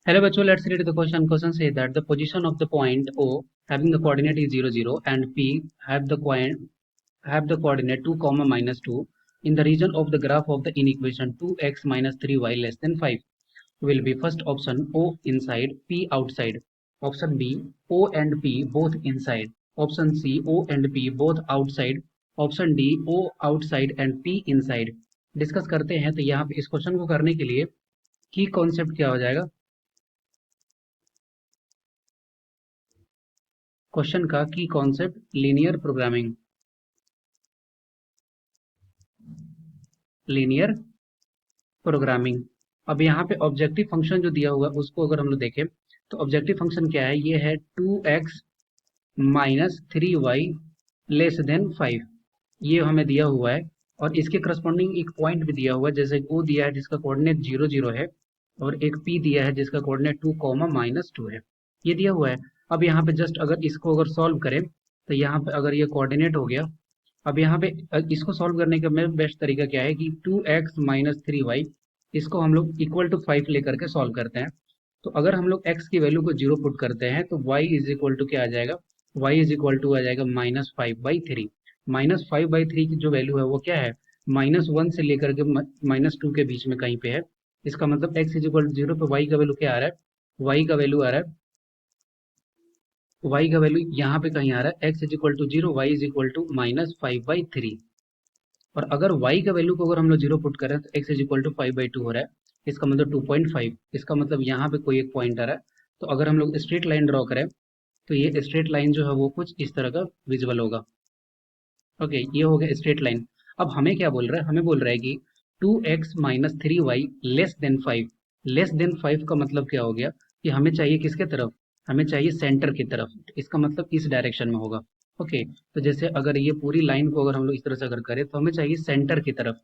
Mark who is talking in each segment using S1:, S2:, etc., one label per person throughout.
S1: Hello, bachcho. Let's read the question. Question says that the position of the point O having the coordinate is 0, 0 and P have the coordinate 2, comma minus 2 in the region of the graph of the inequation 2x minus 3y less than 5 will be first option O inside, P outside. Option B, O and P both inside. Option C, O and P both outside. Option D, O outside and P inside. Discuss करते हैं। तो यहाँ पे इस question को करने के लिए की कॉन्सेप्ट क्या हो जाएगा? क्वेश्चन का की concept linear programming. Linear programming. अब यहाँ पे ऑब्जेक्टिव फंक्शन जो दिया हुआ है उसको अगर हम लोग देखें तो ऑब्जेक्टिव फंक्शन क्या है? ये है 2x minus 3y less than 5। ये हमें दिया हुआ है और इसके करस्पॉन्डिंग एक पॉइंट भी दिया हुआ है, जैसे ओ दिया है जिसका कोऑर्डिनेट 0, 0 है और एक p दिया है जिसका कोऑर्डिनेट 2, माइनस 2 है। ये दिया हुआ है। अब यहाँ पे जस्ट अगर इसको अगर सॉल्व करें तो यहाँ पे अगर ये कोऑर्डिनेट हो गया, अब यहाँ पे इसको सॉल्व करने का मेरा बेस्ट तरीका क्या है कि 2x माइनस 3y इसको हम लोग इक्वल टू 5 लेकर के सॉल्व करते हैं। तो अगर हम लोग x की वैल्यू को 0 पुट करते हैं तो y इज इक्वल टू क्या आ जाएगा? y इज इक्वल टू आ जाएगा -5/3। -5/3 की जो वैल्यू है वो क्या है? -1 से लेकर के -2 के बीच में कहीं पे है। इसका मतलब x इज इक्वल टू 0 पे y का वैल्यू क्या आ रहा है? y का वैल्यू आ रहा है, y का वैल्यू यहाँ पे कहीं आ रहा है x is equal to 0, y is equal to -5/3। और अगर y का वैल्यू को अगर हम लोग 0 पुट करें तो x इज इक्वल टू 5/2 हो रहा है। इसका मतलब 2.5। इसका मतलब यहाँ पे कोई एक पॉइंट आ रहा है। तो अगर हम लोग स्ट्रेट लाइन ड्रॉ करें तो ये स्ट्रेट लाइन जो है वो कुछ इस तरह का विजुअल होगा। ओके, ये हो गया स्ट्रेट लाइन। अब हमें क्या बोल रहा है? हमें बोल रहा है कि 2x minus 3y less than 5। Less than 5 का मतलब क्या हो गया कि हमें चाहिए किसके तरफ? हमें चाहिए सेंटर की तरफ। इसका मतलब इस डायरेक्शन में होगा। ओके, तो जैसे अगर ये पूरी लाइन को अगर हम लोग इस तरह से अगर करें तो हमें चाहिए सेंटर की तरफ।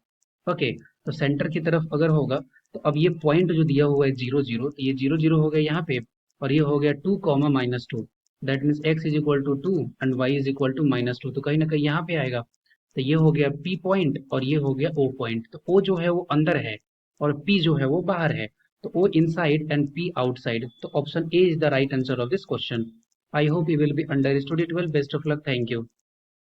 S1: ओके, तो सेंटर की तरफ अगर होगा तो अब ये पॉइंट जो दिया हुआ है 0, 0, तो ये 0, 0 हो गया यहाँ पे और ये हो गया 2, -2। That means x is equal to 2 and y is equal to -2। तो कहीं ना कहीं यहाँ पे आएगा। तो ये हो गया P पॉइंट और ये हो गया O पॉइंट। तो O जो है वो अंदर है और P जो है वो बाहर है। तो O inside and P outside. तो option A is the right answer of this question. I hope you will be understood it well. Best of luck. Thank you.